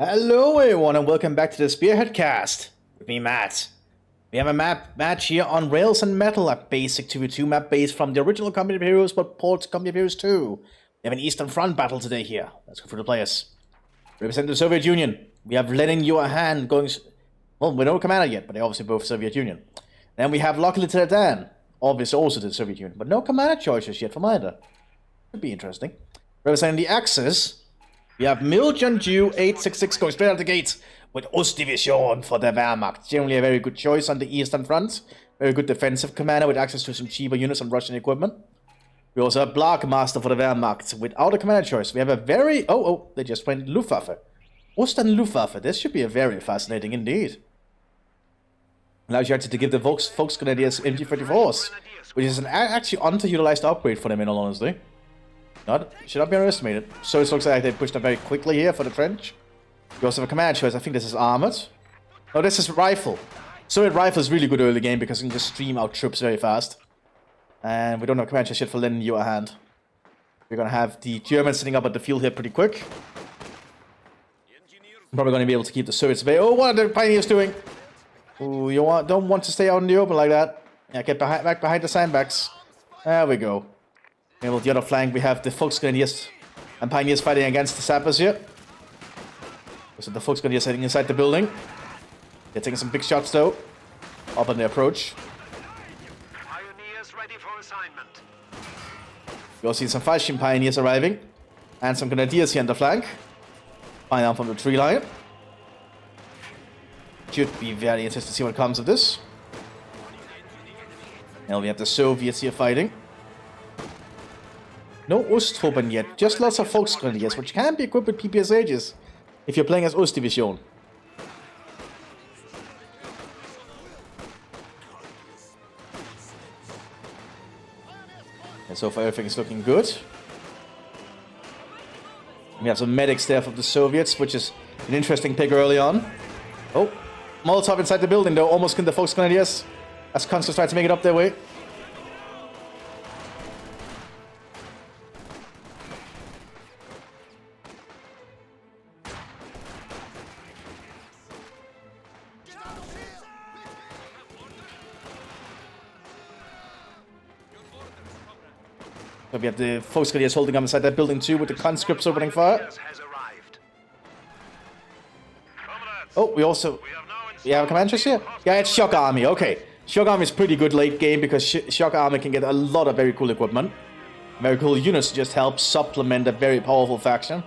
Hello everyone and welcome back to the Spearhead cast with me, Matt. We have a match here on Rails and Metal, a basic 2v2 map based from the original Company of Heroes but ported to Company of Heroes 2. We have an Eastern Front battle today here. Let's go through the players. Represent the Soviet Union. We have Letting You a Hand going... Well, we don't know commander yet, but they're obviously both Soviet Union. Then we have Luckily to the Dan, obviously also to the Soviet Union, but no commander choices yet from either. Could be interesting. Representing the Axis, we have Miljan Jew 866 going straight out the gate with Ostdivision for the Wehrmacht. Generally a very good choice on the Eastern Front. Very good defensive commander with access to some cheaper units and Russian equipment. We also have Blockmaster for the Wehrmacht without a commander choice. We have a very... they just went Luftwaffe. Ostern Luftwaffe. This should be a very fascinating indeed. Allows you actually to give the Volksgrenadiers MG34s, which is an actually underutilized upgrade for them in all honesty. Should not be underestimated. So it looks like they pushed them very quickly here for the trench. We also have a command choice. I think this is armored. No, this is rifle. Soviet rifle is really good early game because you can just stream out troops very fast. And we don't have command choice yet for lending you a hand. We're going to have the Germans sitting up at the field here pretty quick. Probably going to be able to keep the Soviets away. Oh, what are the pioneers doing? Oh, you don't want to stay out in the open like that. Yeah, get back behind the sandbags. There we go. And on the other flank, we have the Volksgrenadiers and Pioneers fighting against the Sappers here. So the Volksgrenadiers heading inside the building. They're taking some big shots though. Up on the approach. Pioneers ready for assignment. We also see some Fallschirm Pioneers arriving. And some Grenadiers here on the flank. Flying down from the tree line. Should be very interesting to see what comes of this. Now we have the Soviets here fighting. No Osttruppen yet, just lots of Volksgrenadiers, which can be equipped with PPSHs if you're playing as Ostdivision. And so far everything is looking good. We have some medics there from the Soviets, which is an interesting pick early on. Oh, Molotov inside the building though, almost killed the Volksgrenadiers as Conscripts try to make it up their way. So we have the Volksgrenadiers holding up inside that building too with the conscripts opening fire. Oh, we have a command choice here? Yeah, it's Shock Army, okay. Shock Army is pretty good late game because Shock Army can get a lot of very cool equipment. Very cool units to just help supplement a very powerful faction.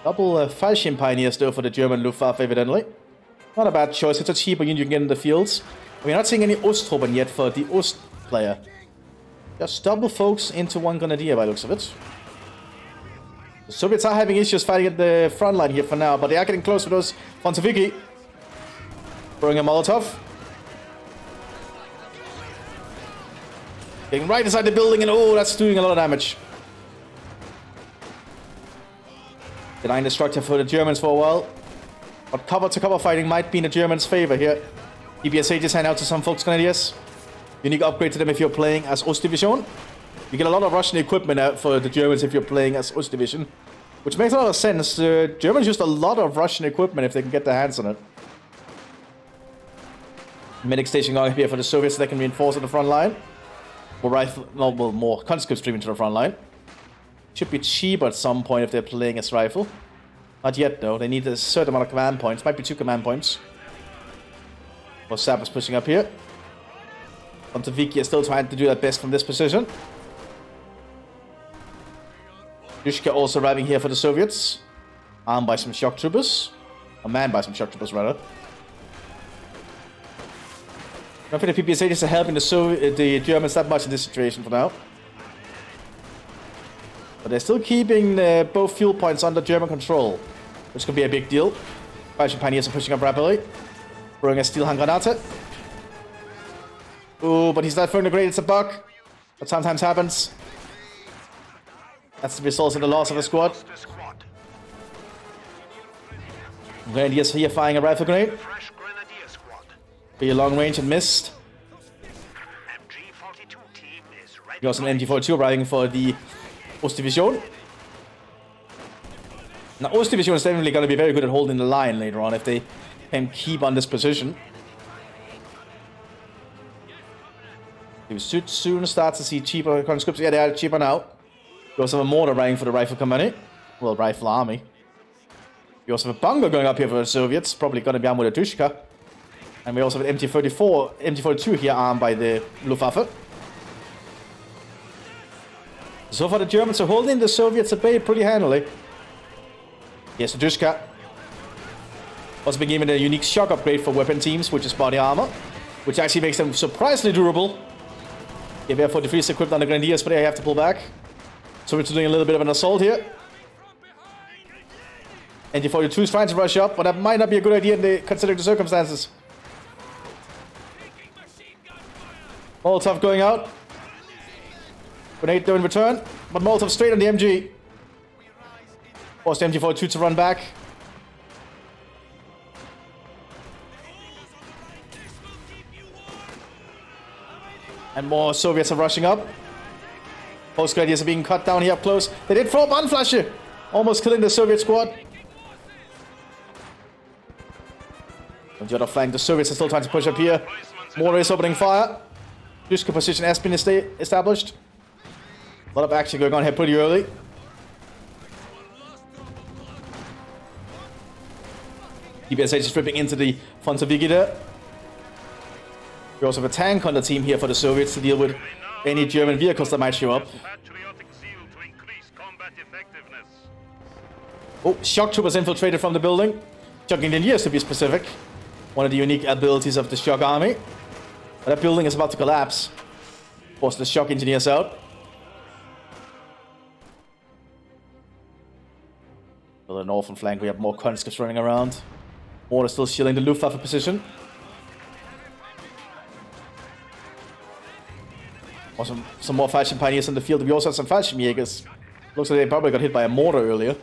Double Fallschirm Pioneers though for the German Luftwaffe evidently. Not a bad choice, it's a cheaper unit you can get in the fields. We're not seeing any Osttruppen yet for the Ost player. Just double folks into one Grenadier by the looks of it. The Soviets are having issues fighting at the front line here for now, but they are getting close with those Fonsoviki. Throwing a Molotov. Getting right inside the building and oh, that's doing a lot of damage. Denying the structure for the Germans for a while. But cover-to-cover fighting might be in the Germans' favor here. EBSA just hand out to some Volksgrenadiers. Unique upgrade to them if you're playing as Ostdivision. You get a lot of Russian equipment out for the Germans if you're playing as Ostdivision. Which makes a lot of sense. The Germans use a lot of Russian equipment if they can get their hands on it. Medic station going here for the Soviets so they can reinforce at the front line. More conscripts streaming to the front line. Should be cheaper at some point if they're playing as rifle. Not yet though, they need a certain amount of command points. Might be 2 command points. Or Sappers pushing up here. Monteviki is still trying to do their best from this position. Yushka also arriving here for the Soviets. Armed by some shock troopers. Or manned by some shock troopers, rather. I don't think the PPSHs are helping the Germans that much in this situation for now. But they're still keeping both fuel points under German control. Which could be a big deal. Fallschirm Pioneers are pushing up rapidly. Throwing a Steel Handgranate. Ooh, but he's not throwing a grenade, it's a bug. That sometimes happens. That's the result of the loss of a squad. Grenadiers here firing a rifle grenade. Pretty long range and missed. We also an MG42 arriving for the Ostdivision. Now, Ost Division is definitely going to be very good at holding the line later on if they can keep on this position. We should soon start to see cheaper conscripts. Yeah, they are cheaper now. We also have a mortar rank for the rifle company. Well, rifle army. We also have a bunker going up here for the Soviets. Probably going to be armed with a Dushka. And we also have an MT-42 here armed by the Luftwaffe. So far the Germans are holding the Soviets at bay pretty handily. Here's the Dushka. Also been given a unique shock upgrade for weapon teams, which is body armor. Which actually makes them surprisingly durable. Yeah, we have 43 equipped on the Grenadiers, but they have to pull back. So we're doing a little bit of an assault here. MT-42 is trying to rush up, but that might not be a good idea considering the circumstances. Molotov going out. Grenade though in return, but Molotov straight on the MG. Forced the MG-42 to run back. And more Soviets are rushing up. Post Grenadiers are being cut down here up close. They did throw a Bannflasche, almost killing the Soviet squad. On the other flank, the Soviets are still trying to push up here. Mortar is opening fire. Dushka position has been established. A lot of action going on here pretty early. DBSH is ripping into the Fontovigi there. We also have a tank on the team here for the Soviets to deal with any German vehicles that might show up. Oh, shock troopers infiltrated from the building. Shock engineers to be specific. One of the unique abilities of the shock army. But that building is about to collapse. Force the shock engineers out. On the northern flank, we have more conscripts running around. Mortar still shielding the Luftwaffe position. Also, some more Fallschirm Pioneers in the field. We also have some Fallschirmjägers. Looks like they probably got hit by a mortar earlier.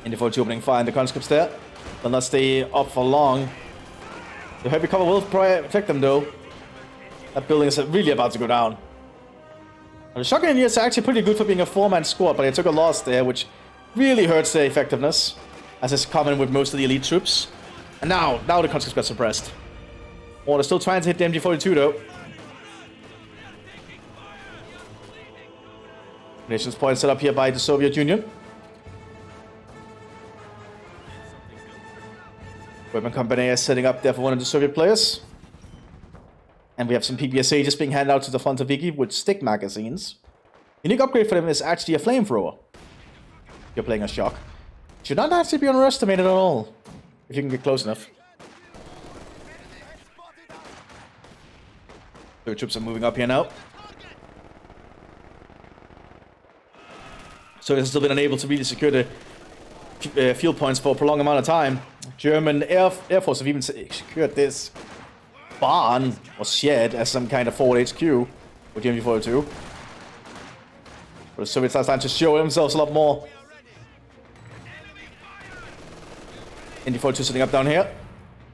MT-42 opening fire in the conscripts there. They'll not stay up for long. The heavy cover will protect them though. That building is really about to go down. The shock engineers are actually pretty good for being a 4-man squad, but they took a loss there, which really hurts their effectiveness, as is common with most of the elite troops. And now the conscripts got suppressed. Oh, they're still trying to hit the MG-42 though. Nations point set up here by the Soviet Union. Weapon company is setting up there for one of the Soviet players. And we have some PPSA just being handed out to the Fontovigi with stick magazines. Unique upgrade for them is actually a flamethrower. If you're playing a shock. Should not actually be underestimated at all. If you can get close enough. The troops are moving up here now. So it's still been unable to really secure the field points for a prolonged amount of time. German Air Force have even secured this barn or shed as some kind of forward HQ with the MG-42. But the Soviets are starting to show themselves a lot more. MG-42 sitting up down here,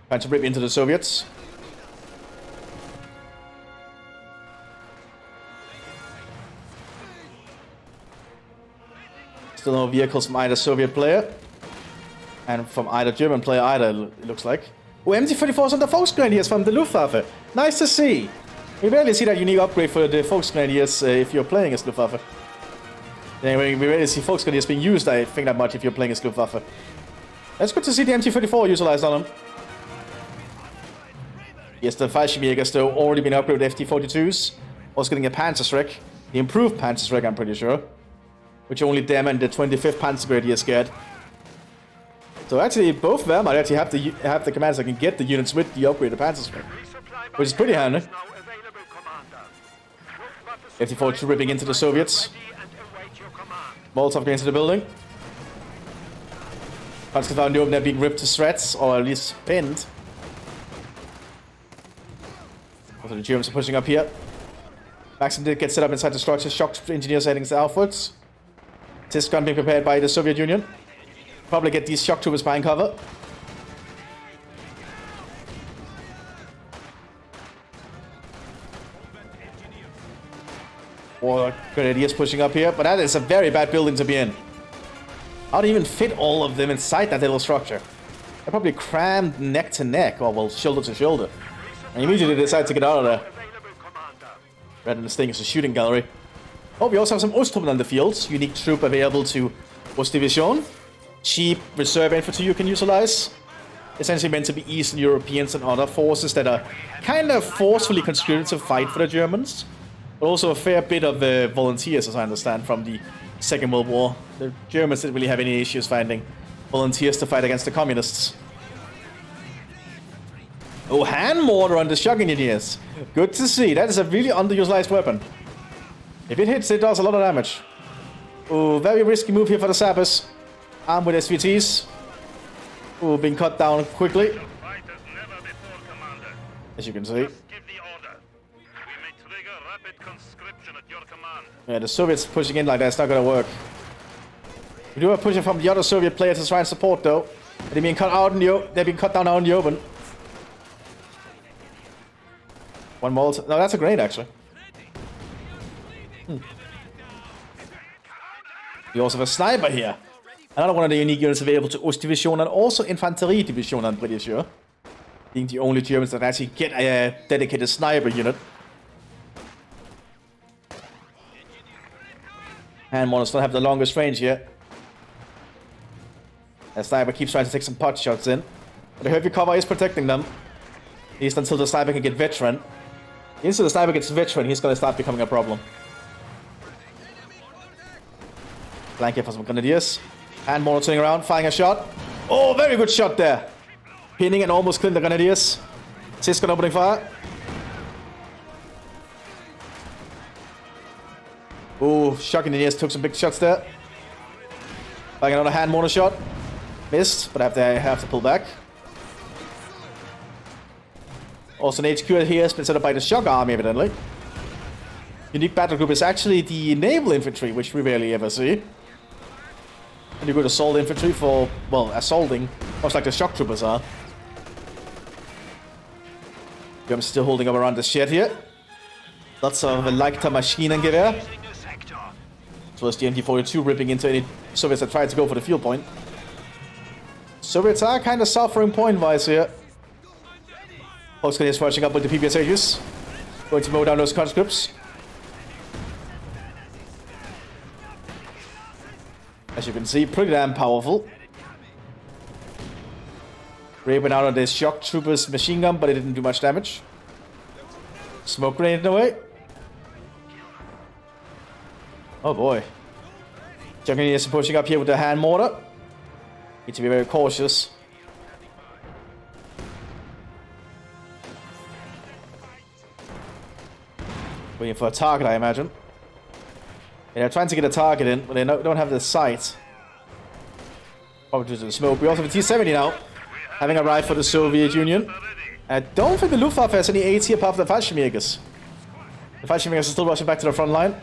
trying to rip into the Soviets. Still no vehicles from either Soviet player. And from either German player either, it looks like. Oh, MT-34 on the Volksgrenadiers from the Luftwaffe. Nice to see. We rarely see that unique upgrade for the Volksgrenadiers if you're playing as Luftwaffe. Anyway, we rarely see Volksgrenadiers being used, I think, that much if you're playing as Luftwaffe. It's good to see the MT-34 utilized on them. Yes, the Fallschirmjägers though already been upgraded with FT-42s. Also getting a Panzerschreck. The improved Panzerschreck, I'm pretty sure. Which only them and the 25th Panzergrenadiers get. So actually, both of them might actually have the commands that can get the units with the upgraded Panzerschreck. Which is pretty handy. FT-42 ripping into the Soviets. Molotov going into the building. Conscripts found the open, they're being ripped to shreds, or at least pinned. Also the Germans are pushing up here. Maxim did get set up inside the structure. Shock engineers heading southwards. Mthis gun being prepared by the Soviet Union. Probably get these shock troopers behind cover. Or Grenadiers pushing up here, but that is a very bad building to be in. How do you even fit all of them inside that little structure? They're probably crammed neck to neck, or well, shoulder to shoulder. And immediately decide to get out of there. Rather than staying as a shooting gallery. Oh, we also have some Osttruppen on the field. Unique troop available to Ostdivision. Cheap reserve infantry you can utilize. Essentially meant to be Eastern Europeans and other forces that are kind of forcefully conscripted to fight for the Germans. But also a fair bit of volunteers, as I understand, from the Second World War. The Germans didn't really have any issues finding volunteers to fight against the communists. Oh, hand mortar on the shock engineers. Good to see. That is a really underutilized weapon. If it hits, it does a lot of damage. Oh, very risky move here for the sappers. Armed with SVTs. Oh, being cut down quickly. As you can see. Yeah, the Soviets pushing in like that's not gonna work. We do have pushing from the other Soviet players to try and support though. They're being cut out in the they're being cut down out in the open. One more. No, that's a grenade actually. We also have a sniper here. Another one of the unique units available to Ostdivision and also Infanterie Division, I'm pretty sure. Being the only Germans that actually get a dedicated sniper unit. And one still have the longest range here. The sniper keeps trying to take some pot shots in. But the heavy cover is protecting them. At least until the sniper can get veteran. Until the sniper gets veteran, he's gonna start becoming a problem. Flank here for some grenadiers. Hand monitoring around, firing a shot. Oh, very good shot there. Pinning and almost killing the grenadiers. Siskon opening fire. Oh, shock engineers took some big shots there. Firing another hand mortar shot. Missed, but I have to pull back. Also an HQ here has been set up by the shock army, evidently. Unique battle group is actually the naval infantry, which we rarely ever see. And you go to assault infantry for, well, assaulting, much like the shock troopers are. I'm still holding up around the shed here. Lots of Leichter Maschinengewehr. As well as the MT-42 ripping into any Soviets that tried to go for the field point. Soviets are kind of suffering point-wise here. Volkskrieger is rushing up with the PPSHs. Going to mow down those conscripts. As you can see, pretty damn powerful. Raping out of this shock trooper's machine gun, but it didn't do much damage. Smoke grenade away. Oh boy. Jungle is pushing up here with the hand mortar. Need to be very cautious. Waiting for a target, I imagine. Yeah, they're trying to get a target in, but they don't have the sight. Probably due to the smoke. We also have a T-70 now, having arrived for the Soviet Union. I don't think the Luftwaffe has any aids here apart from the Fallschirmjägers. The Fallschirmjägers are still rushing back to the front line.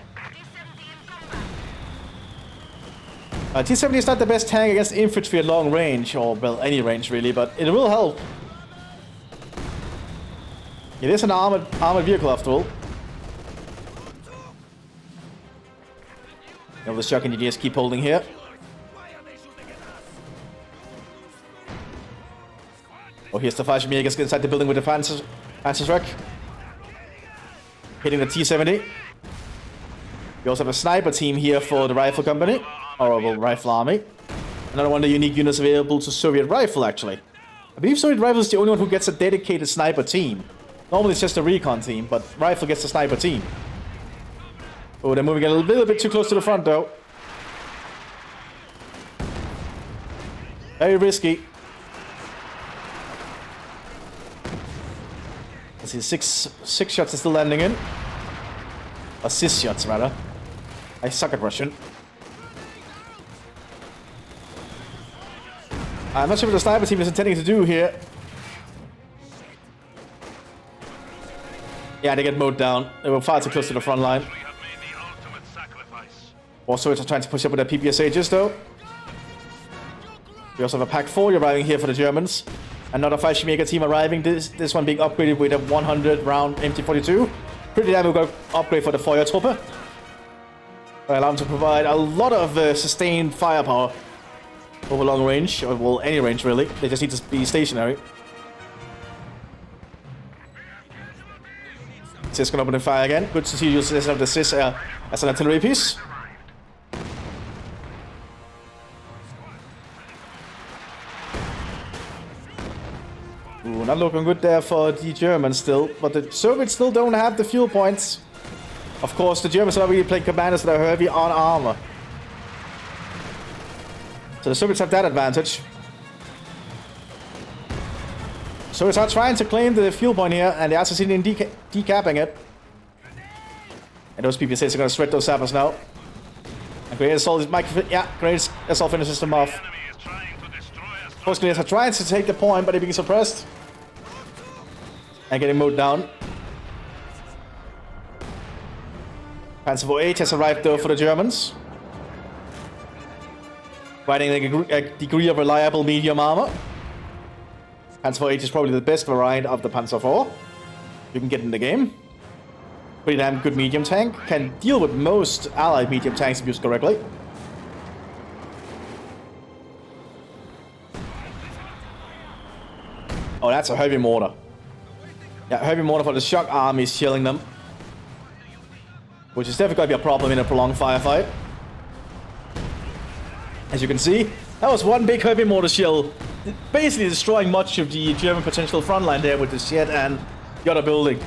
T-70 is not the best tank against infantry at long range, or, well, any range really, but it will help. It is an armored vehicle after all. Now the shock engineers keep holding here. Oh, here's the Fallschirmjägers inside the building with the Panzerschreck. Hitting the T-70. We also have a sniper team here for the rifle company. Or, well, rifle army. Another one of the unique units available to Soviet rifle, actually. I believe Soviet rifle is the only one who gets a dedicated sniper team. Normally it's just a recon team, but rifle gets a sniper team. Oh, they're moving a little bit too close to the front, though. Very risky. I see six shots are still landing in. Assist shots, rather. I suck at Russian. I'm not sure what the sniper team is intending to do here. Yeah, they get mowed down. They were far too close to the front line. Also, it's trying to push up with their PPSHs, though. We also have a Pack 4 arriving here for the Germans. Another Fallschirmjäger team arriving. This one being upgraded with a 100-round MT-42. Pretty damn good upgrade for the Feuertruppe. Allow them to provide a lot of sustained firepower over long range, or well, any range really. They just need to be stationary. Mthis gonna open the fire again. Good to see you use the Mthis as an artillery piece. Ooh, not looking good there for the Germans still, but the Soviets still don't have the fuel points. Of course, the Germans are really playing commanders that are heavy on armor. So the Soviets have that advantage. Soviets are trying to claim the fuel point here, and the Assassinian decapping it. And those PPCs are going to shred those sappers now. And Great Assault might... Yeah, Great Assault finishes them off. Of course, Grenadiers are trying to take the point, but they're being suppressed. And getting mowed down. Panzer IV has arrived though for the Germans. Providing a degree of reliable medium armor. Panzer IV is probably the best variant of the Panzer IV. You can get in the game. Pretty damn good medium tank. Can deal with most allied medium tanks if used correctly. Oh, that's a heavy mortar. Yeah, heavy mortar for the shock army is killing them. Which is definitely going to be a problem in a prolonged firefight. As you can see, that was one big heavy mortar shell. Basically destroying much of the German potential front line there with the shed and the other building.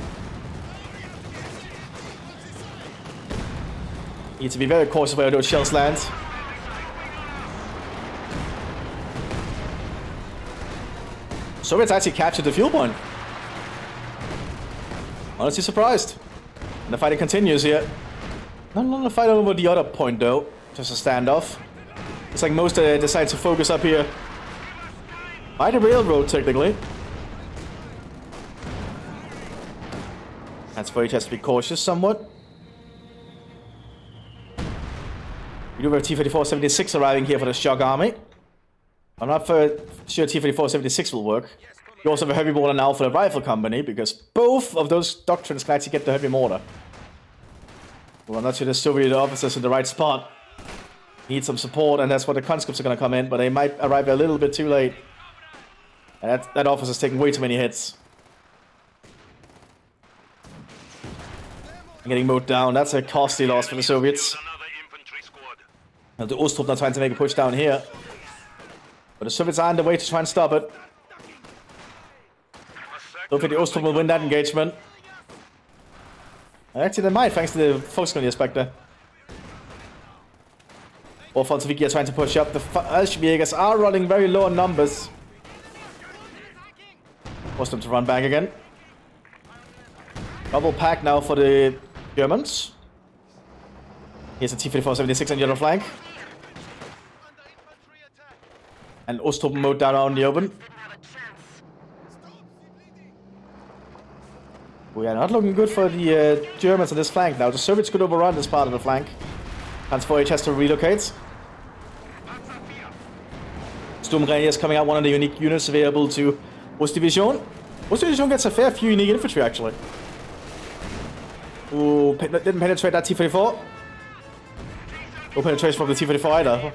Need to be very cautious where those shells land. Soviets actually captured the fuel point. Honestly surprised. And the fighting continues here. Not a fight over the other point though. Just a standoff. It's like most decide to focus up here. By the railroad, technically. That's where he has to be cautious somewhat. We do have T-34-76 arriving here for the shock army. I'm not sure T-34-76 will work. You also have a heavy mortar now for the rifle company, because both of those doctrines can actually get the heavy mortar. Well, I'm not sure the Soviet officers in the right spot. Need some support, and that's where the conscripts are going to come in, but they might arrive a little bit too late. And that officer's taking way too many hits. And getting mowed down, that's a costly loss for the Soviets. Now the Ostrup not trying to make a push down here. But the Soviets are on the way to try and stop it. Don't think the Ostrup will win that engagement. Actually, they might, thanks to the Volkskolonial Spectre. Or Bolsheviki are trying to push up. The Bolsheviks are running very low on numbers. Force them to run back again. Double pack now for the Germans. Here's a T-34-76 on the other flank. And Ostrup mowed down on the open. We are not looking good for the Germans on this flank now. The Soviets could overrun this part of the flank. Panzer IV has to relocate. Sturmgrenadiers coming out, one of the unique units available to Ostdivision. Ostdivision gets a fair few unique infantry actually. Ooh, didn't penetrate that T-34. No penetration from the T-34 either.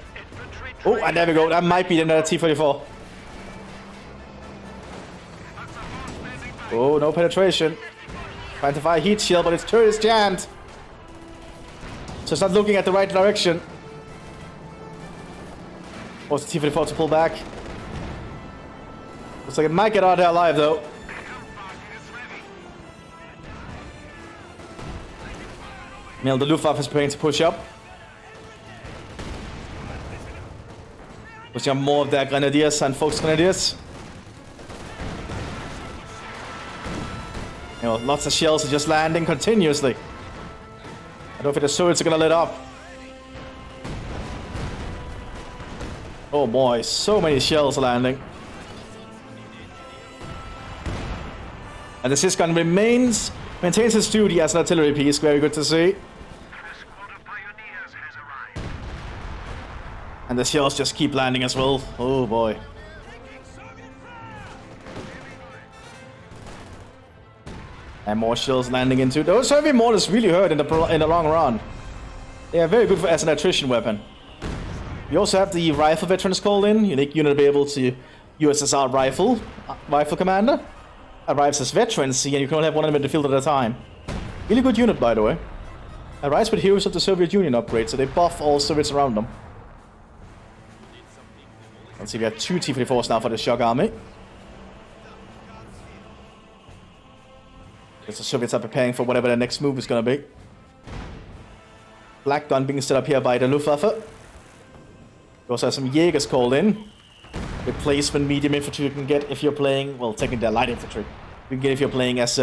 Oh, and there we go. That might be another T-34. Oh, no penetration. Trying to fire heat shield, but its turret is jammed. So it's not looking at the right direction. Force the T-34 to pull back. Looks like it might get out there alive though. Meanwhile, the Luftwaffe is preparing to push up. Pushing up more of their Grenadiers and Volksgrenadiers. You know, lots of shells are just landing continuously. I don't think the Soviets are gonna let up. Oh boy, so many shells landing. And the Sysgun maintains its duty as an artillery piece, very good to see. And the shells just keep landing as well. Oh boy. And more shells landing into those heavy mortars really hurt in the long run. They are very good as an attrition weapon. We also have the rifle veterans called in. Unique unit to be able to USSR rifle commander. Arrives as veterans, and you can only have one of them in the field at a time. Really good unit, by the way. Arrives with heroes of the Soviet Union upgrade, so they buff all Soviets around them. Let's see, we have 2 T-34s now for the Shock Army. Because the Soviets are preparing for whatever their next move is going to be. Black Gun being set up here by the Luftwaffe. We also have some Jaegers called in. Replacement medium infantry you can get if you're playing, well, technically they're light infantry. You can get if you're playing as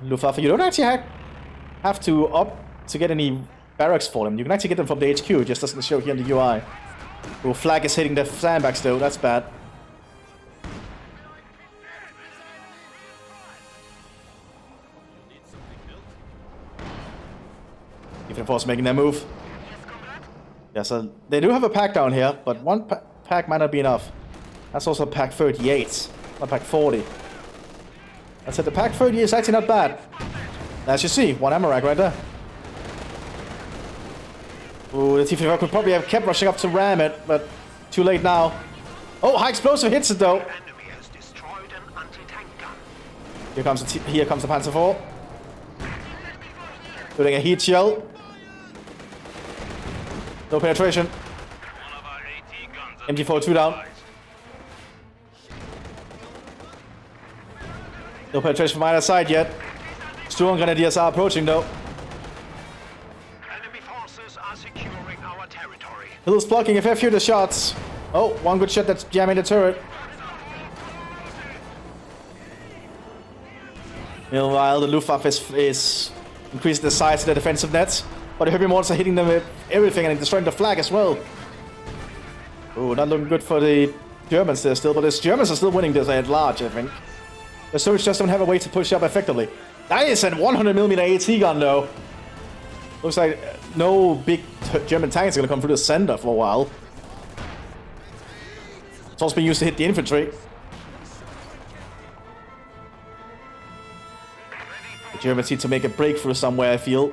Luftwaffe. You don't actually have to opt to get any barracks for them. You can actually get them from the HQ, it just doesn't show here in the UI. Oh, flag is hitting the sandbags though, that's bad. Even force making their move. Yeah, so they do have a pack down here, but one pack might not be enough. That's also pack 38, not pack 40. I said the pack 30 is actually not bad. As you see, one ammo rack right there. Ooh, the T-54 could probably have kept rushing up to ram it, but too late now. Oh, high explosive hits it though. Here comes the Panzer IV. Doing a heat shell. No penetration. MG42 down. No penetration from either side yet. Sturm Grenadiers are approaching though. Enemy forces are securing our territory. Hill's blocking a fair few of the shots. Oh, one good shot that's jamming the turret. Meanwhile, the Luftwaffe is increasing the size of the defensive nets. But the heavy mortars are hitting them with everything and destroying the flag as well. Oh, not looking good for the Germans there still, but the Germans are still winning this at large, I think. The Soviets just don't have a way to push up effectively. That is a 100mm AT gun though. Looks like no big German tanks are going to come through the center for a while. It's also being used to hit the infantry. The Germans need to make a breakthrough somewhere, I feel.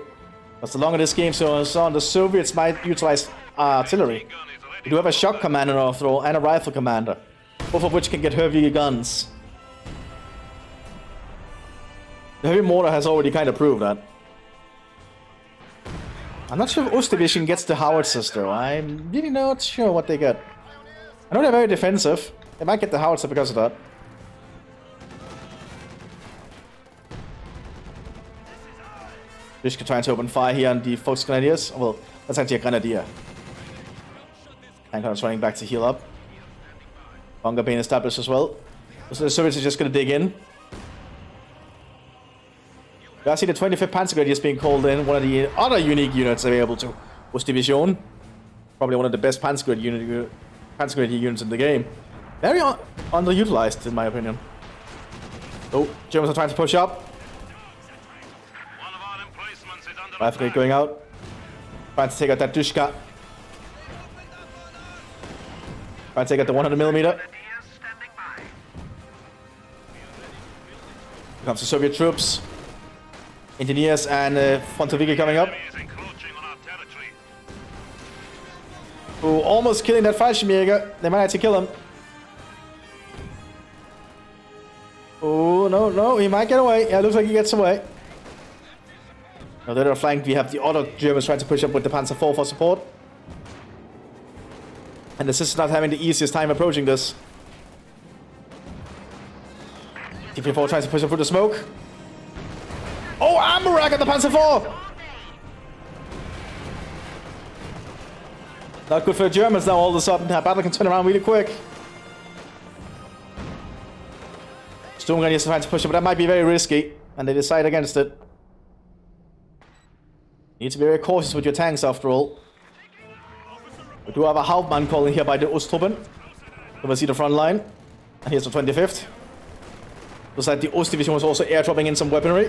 Because the longer this game goes on, the Soviets might utilize artillery. We do have a shock commander after all, and a rifle commander. Both of which can get heavy guns. The heavy mortar has already kind of proved that. I'm not sure if Ost Division gets the howitzers though. I'm really not sure what they get. I know they're very defensive. They might get the howitzer because of that. Dushka trying to open fire here on the Fox Grenadiers. Well, that's actually a Grenadier. Tankers running back to heal up. Bunker being established as well. So the Soviets are just going to dig in. I see the 25th Panzer Grenadiers being called in. One of the other unique units available to Ost Division. Probably one of the best Panzer Grenadier units in the game. Very underutilized in my opinion. Oh, Germans are trying to push up. Rifle going out. Trying to take out that Dushka. Trying to take out the 100mm. Here comes the Soviet troops. Engineers and Frontovigi coming up. Oh, almost killing that Fallschirmjäger. They might have to kill him. Oh, no, he might get away. Yeah, looks like he gets away. On the other flank, we have the other Germans trying to push up with the Panzer IV for support. And the Swiss not having the easiest time approaching this. T-54 tries to push up through the smoke. Oh, ammo rack at the Panzer IV! Not good for the Germans now all of a sudden. That battle can turn around really quick. Sturm Grenadiers are trying to push up, but that might be very risky. And they decide against it. You need to be very cautious with your tanks after all. We do have a Hauptmann calling here by the Osttruppen. Over see the front line. And here's the 25th. Looks like the Ost Division was also airdropping in some weaponry.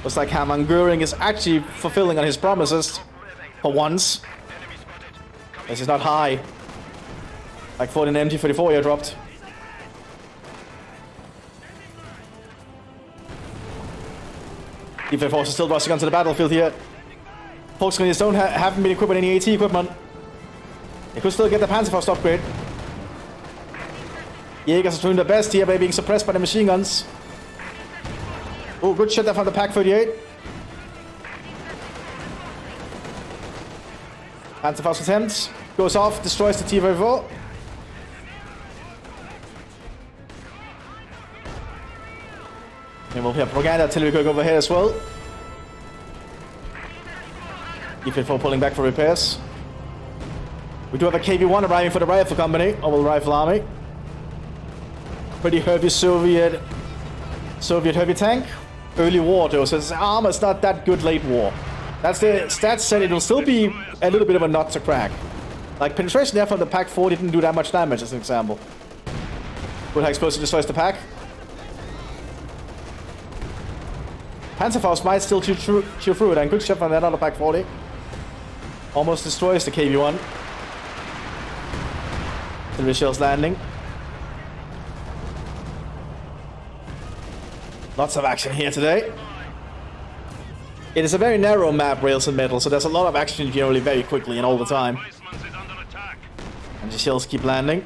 Looks like Hermann Göring is actually fulfilling on his promises. For once. This is not high. Like for an MG44 airdropped. Defense forces still rushing onto the battlefield here. Volksgrenadiers haven't been equipped with any AT equipment. They could still get the Panzerfaust upgrade. Jägers are doing their best here by being suppressed by the machine guns. Oh, good shot there from the Pack 38. Panzerfaust attempt. Goes off, destroys the T-34. And we'll hear propaganda artillery going over here as well. T-34 pulling back for repairs. We do have a KV-1 arriving for the rifle company, or the rifle army. Pretty heavy Soviet heavy tank. Early war though, so its armor's not that good late war. That's the stats said it will still be a little bit of a nut to crack. Like penetration there from the Pack 4 didn't do that much damage as an example. Good high explosive destroys the Pack. Panzerfaust might still chew through it, and good shot from that other Pack 40. Almost destroys the KV-1. The shells landing. Lots of action here today. It is a very narrow map, Rails and Metal, so there's a lot of action generally very quickly and all the time. And the shells keep landing.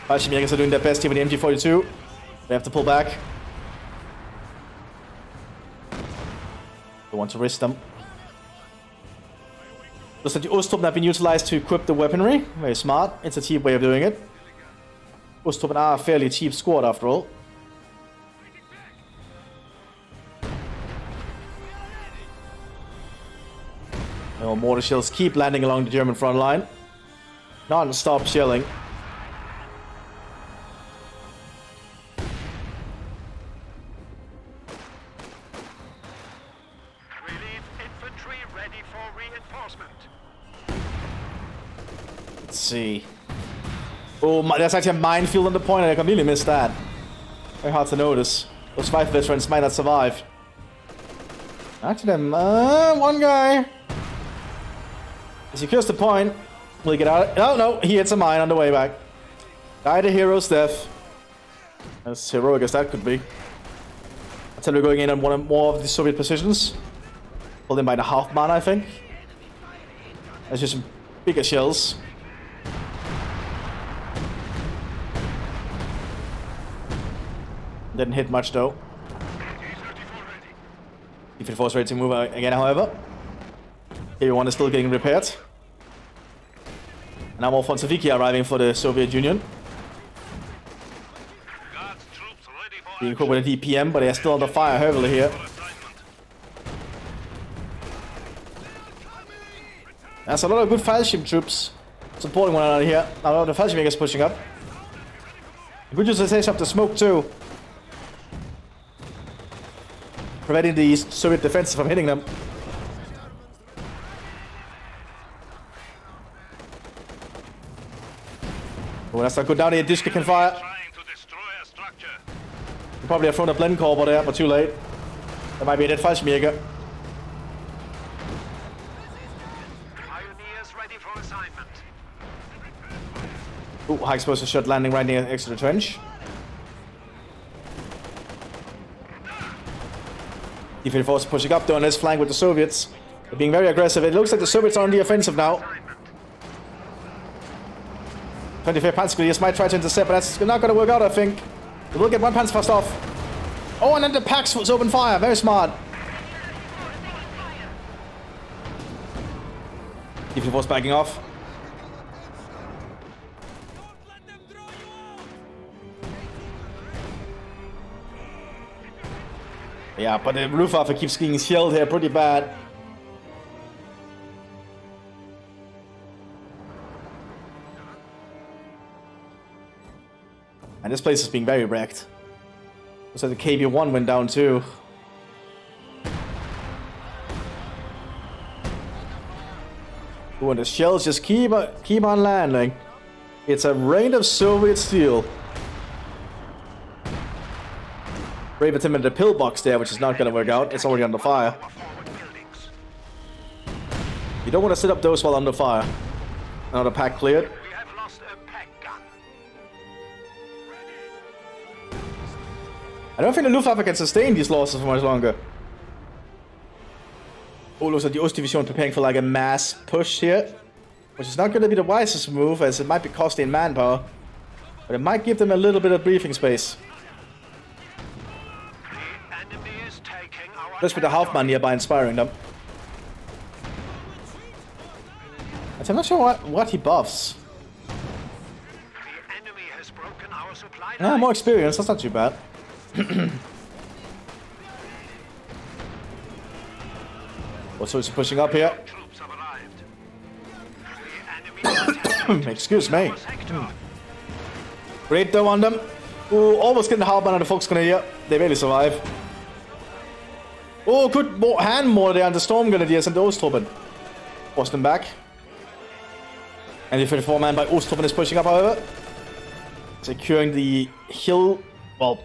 Fallschirmjägers are doing their best here with the MG42. They have to pull back. Don't want to risk them. Looks like the Ostruppen have been utilized to equip the weaponry. Very smart. It's a cheap way of doing it. Ostruppen are a fairly cheap squad after all. Oh, mortar shells keep landing along the German front line. Non-stop shelling. Relief infantry ready for reinforcement. Let's see. Oh, there's actually a minefield on the point, and I completely missed that. Very hard to notice. Those 5 veterans might not survive. Actually, one guy. He secures the point. Will he get out? Oh, no, he hits a mine on the way back. Died a hero's death. As heroic as that could be. Artillery going in on one more of the Soviet positions. Pulled in by the Hauptmann, I think. That's just some bigger shells. Didn't hit much though. T-34 is ready to move again, however. KV-1 is still getting repaired. And now more Fonsoviki arriving for the Soviet Union. Being equipped with a DPM, but they are still under fire heavily here. There's a lot of good Fallschirm troops supporting one another here. A lot of the Fallschirmjägers pushing up. Good utilization of the smoke too. Preventing the Soviet defense from hitting them. Oh, that's not good. Down here, Dishka can fire. You probably have thrown a blend core over there, but too late. That might be a dead Fallschirmjäger. Pioneers ready for assignment. Ooh, high explosive shot landing right next to the trench. T-34 is pushing up though on his flank with the Soviets. They're being very aggressive. It looks like the Soviets are on the offensive now. 25 Panzergrenadiers might try to intercept, but that's not going to work out, I think. They will get one Panzerfaust off. Oh, and then the Pax was open fire. Very smart. T-34 is backing off. Yeah, but the Luftwaffe keeps getting shelled here pretty bad. And this place is being very wrecked. Looks like the KV-1 went down too. Ooh, and the shells just keep on landing. It's a rain of Soviet steel. Brave attempt at the pillbox there, which is not going to work out. It's already under fire. You don't want to set up those while under fire. Another pack cleared. We have lost a pack gun. I don't think the Luftwaffe can sustain these losses for much longer. Oh, looks like the Ostdivision preparing for like a mass push here. Which is not going to be the wisest move, as it might be costly in manpower. But it might give them a little bit of breathing space. The enemy is taking our Just with the Halfman nearby inspiring them. I'm not sure what he buffs. The enemy has broken our supply Ah, line. more experience, that's not too bad. Also, it's pushing up here. Troops have arrived. The enemy is attacking Excuse me. our sector. Great though on them. Ooh, almost getting the Halfman and the Volkskunde here. They barely survive. Oh, good hand more there on the Storm Grenadiers and the Osttruppen. Force them back. And the 34-man by Osttruppen is pushing up, however. Securing the hill. Well,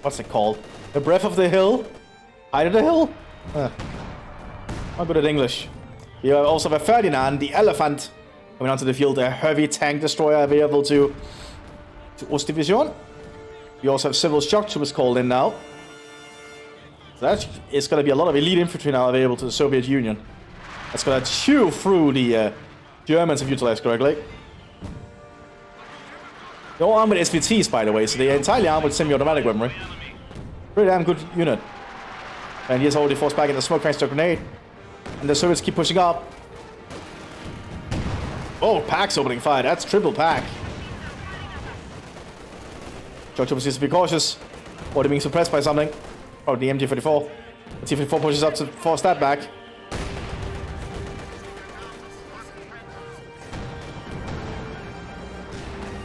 what's it called? The breadth of the hill? Height of the hill? Not good at English. We also have Ferdinand, the elephant, coming onto the field. A heavy tank destroyer available to Ostdivision. We also have civil shock troopers called in now. So that is going to be a lot of elite infantry now available to the Soviet Union. That's going to chew through the Germans, if utilized correctly. They're all armed with SVTs, by the way, so they're entirely armed with semi-automatic weaponry. Pretty damn good unit. And here's already forced back in the smoke thanks to a grenade. And the Soviets keep pushing up. Oh, Pack's opening fire. That's triple Pack. Shock troopers needs to be cautious. Or they're being suppressed by something. Oh, the MG-34. The T-34 pushes up to force that back.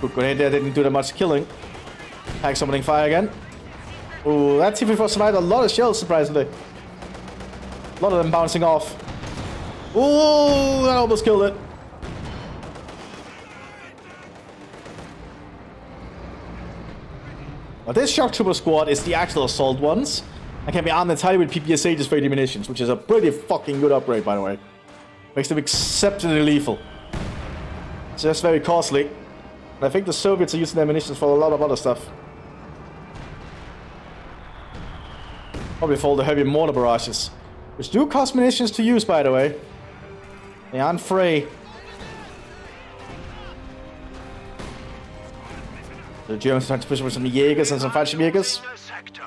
Good grenade there, didn't do that much killing. Pack's opening fire again. Ooh, that T-34 survived a lot of shells, surprisingly. A lot of them bouncing off. Ooh, that almost killed it. Well, this shock trooper squad is the actual assault ones. And can be armed entirely with PPSA just for munitions, which is a pretty fucking good upgrade, by the way. Makes them exceptionally lethal. It's just very costly. And I think the Soviets are using their munitions for a lot of other stuff. Probably for all the heavy mortar barrages. Which do cost munitions to use, by the way. They aren't free. The Germans are trying to push with some Jägers and some Fallschirmjägers. The sector.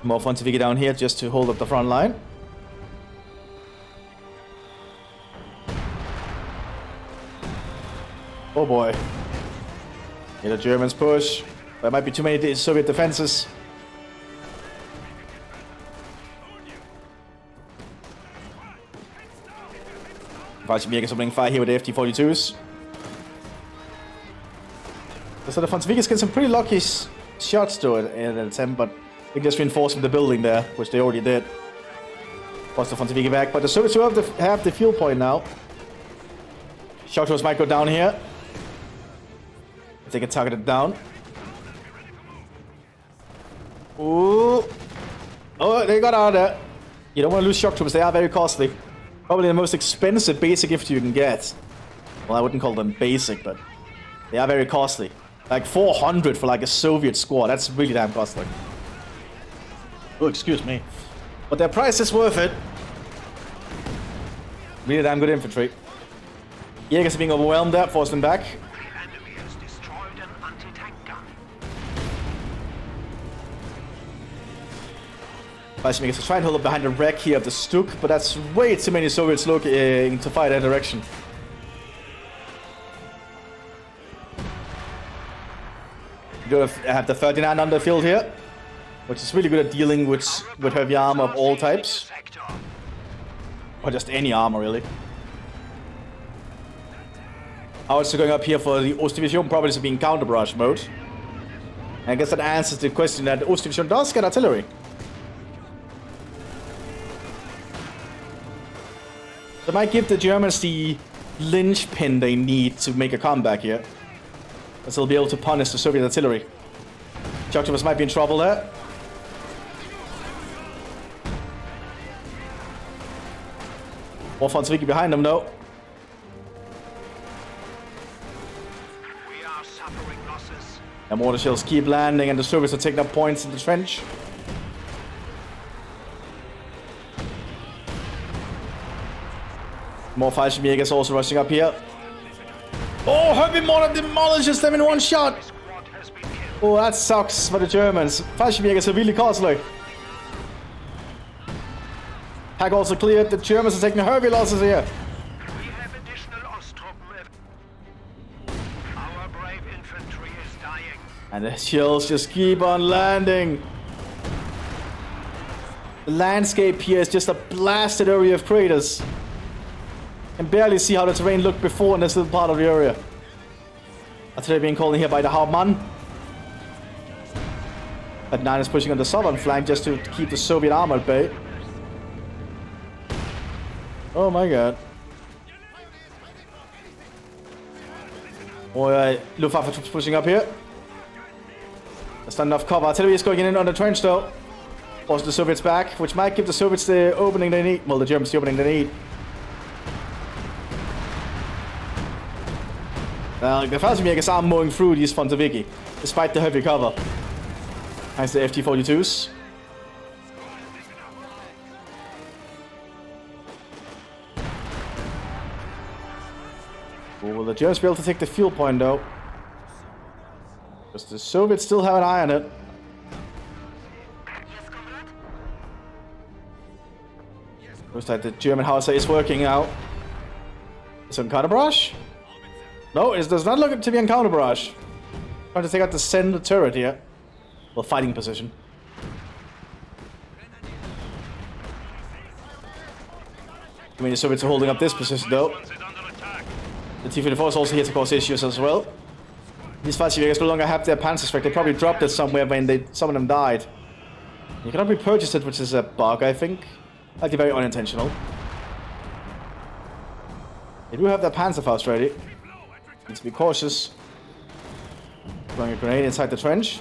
More Fronzewege down here just to hold up the front line. Oh boy. Here the Germans push. There might be too many Soviet defenses. Fallschirmjägers opening fire here with the FT-42s. So the Fronzewegers get some pretty lucky shots to it in an attempt, but they just reinforcing the building there, which they already did. Force the Fronzewege back, but the Soviets have the fuel point now. Shock troopers might go down here. If they can target it down. Ooh. Oh, they got out of there. You don't want to lose shock troopers, they are very costly. Probably the most expensive basic infantry you can get. Well, I wouldn't call them basic, but they are very costly. Like 400 for like a Soviet squad, that's really damn costly. Oh, excuse me. But their price is worth it. Really damn good infantry. Jägers are being overwhelmed there, force them back. The enemy has destroyed an anti-tank gun. Fallschirmjägers are trying to hold up behind the wreck here of the Stuk, but that's way too many Soviets looking to fight that direction. You have the Ferdinand on the field here, which is really good at dealing with heavy armor of all types. Or just any armor, really. Also going up here for the Ostdivision, probably to be in counter barrage mode. And I guess that answers the question that the Ostdivision does get artillery. That might give the Germans the linchpin they need to make a comeback here. As they'll be able to punish the Soviet artillery. Shock troopers might be in trouble there. More Fronzewege behind them though. We are suffering losses. And mortar shells keep landing and the Soviets are taking up points in the trench. More Fallschirmjägers also rushing up here. Oh, heavy mortar demolishes them in one shot. Squad has been killed. Oh, that sucks for the Germans. Fallschirmjägers are really costly. Hack also cleared. The Germans are taking heavy losses here. We have additional Osttruppen. Our brave infantry is dying. And the shells just keep on landing. The landscape here is just a blasted area of craters. You can barely see how the terrain looked before in this little part of the area. Artillery being called in here by the Hauptmann. But 9 is pushing on the southern flank just to keep the Soviet armor at bay. Oh my god. Oh, Luftwaffe troops pushing up here. There's not enough cover. Artillery is going in on the trench though. Forcing the Soviets back, which might give the Soviets the opening they need. Well, the Germans the opening they need. The Fallschirmjägers are mowing through these Fontevicchi, despite the heavy cover. Thanks to the FT-42s. Oh, will the Germans be able to take the fuel point though? Because the Soviets still have an eye on it. Looks like the German howitzer is working out. Is it on counter barrage? No, it does not look to be on counter barrage. Trying to take out the center turret here. Well, fighting position. I mean, the Soviets are holding up this position though. The T-54 is also here to cause issues as well. These Fallschirmjägers no longer have their Panzerschreck. They probably dropped it somewhere when some of them died. You cannot repurchase it, which is a bug, I think. Likely very unintentional. They do have their Panzerfaust ready. Need to be cautious. Throwing a grenade inside the trench.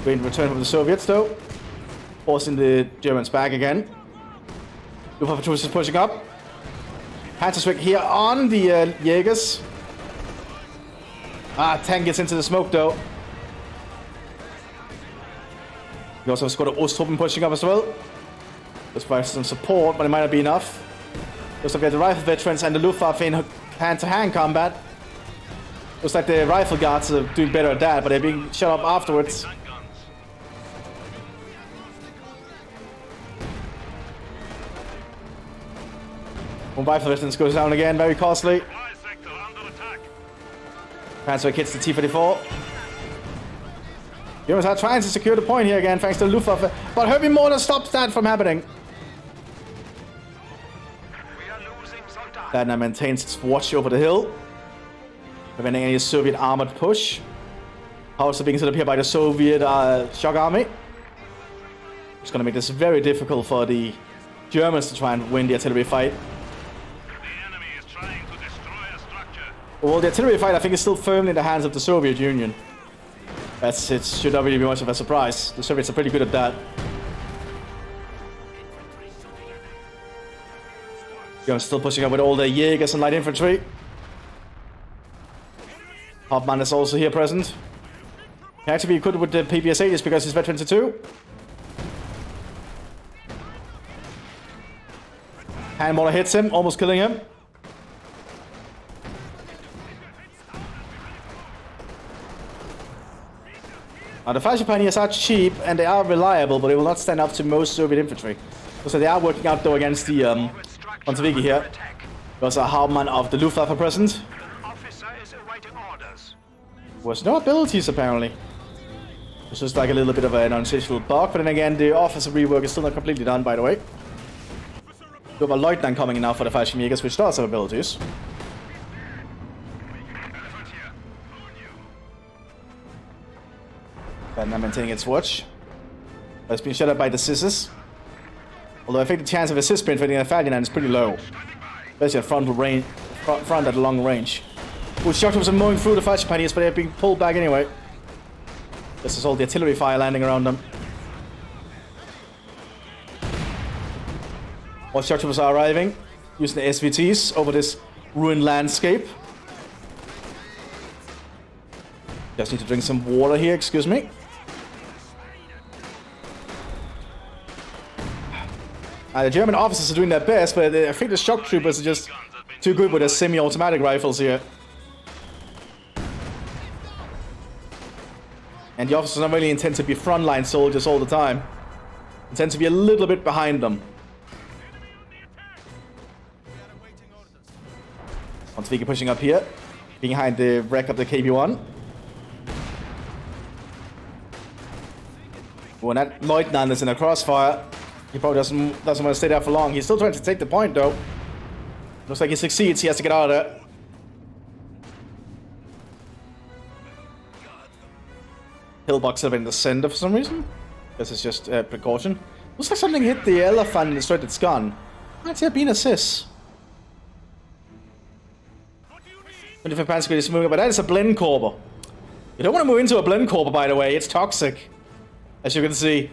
Waiting return from the Soviets though. Forcing the Germans back again. Luftwaffe troops is pushing up. Panzerschreck here on the Jaegers. Tank gets into the smoke though. We also have a squad of Osttruppen pushing up as well. This provides some support, but it might not be enough. Looks like we have the rifle veterans and the Luftwaffe in hand-to-hand combat. Looks like the rifle guards are doing better at that, but they're being shut up afterwards. One rifle veterans goes down again, very costly. Panzer hits the T-54. Germans are trying to secure the point here again, thanks to Luftwaffe, but heavy mortar stops that from happening. That now maintains its watch over the hill, preventing any Soviet armored push. Also being set up here by the Soviet shock army. It's going to make this very difficult for the Germans to try and win the artillery fight. The enemy is trying to destroy a structure. Well, the artillery fight, I think, is still firmly in the hands of the Soviet Union. It should not really be much of a surprise. The Soviets are pretty good at that. Germans still pushing up with all their Jaegers and light infantry. Hauptmann is also here present. Can actually be good with the PPS-80s because he's veteran too. Hand mortar hits him, almost killing him. Now, the Fallschirm Pioneers are cheap and they are reliable, but they will not stand up to most Soviet infantry. So they are working out though against the Montevicchi here. There's a Hauptmann of the Luftwaffe present. Officer is awaiting orders. Was no abilities apparently. It's just like a little bit of an unofficial bug, but then again, the officer rework is still not completely done, by the way. We have a Lieutenant coming in now for the Fallschirmjägers, which does have abilities. But now maintaining its watch. But it's been shut up by the scissors. Although I think the chance of assist penetrating a Ferdinand is pretty low. Especially at front at long range. Well, shock troops are mowing through the Fallschirm Pioneers, but they're being pulled back anyway. This is all the artillery fire landing around them. More shock troopers are arriving, using the SVTs over this ruined landscape. Just need to drink some water here, excuse me. The German officers are doing their best, but I think the shock troopers are just too good with their semi-automatic rifles here. And the officers don't really intend to be frontline soldiers all the time. They tend to be a little bit behind them. Mthis pushing up here, behind the wreck of the KB-1. When that Leutnant is in a crossfire, he probably doesn't want to stay there for long. He's still trying to take the point, though. Looks like he succeeds. He has to get out of there. Pillbox up in the center for some reason. Guess it's just precaution. Looks like something hit the elephant and destroyed its gun. Might have been a sis. 25 pounds is moving, but that is a blend corber. You don't want to move into a blend corber, by the way. It's toxic. As you can see,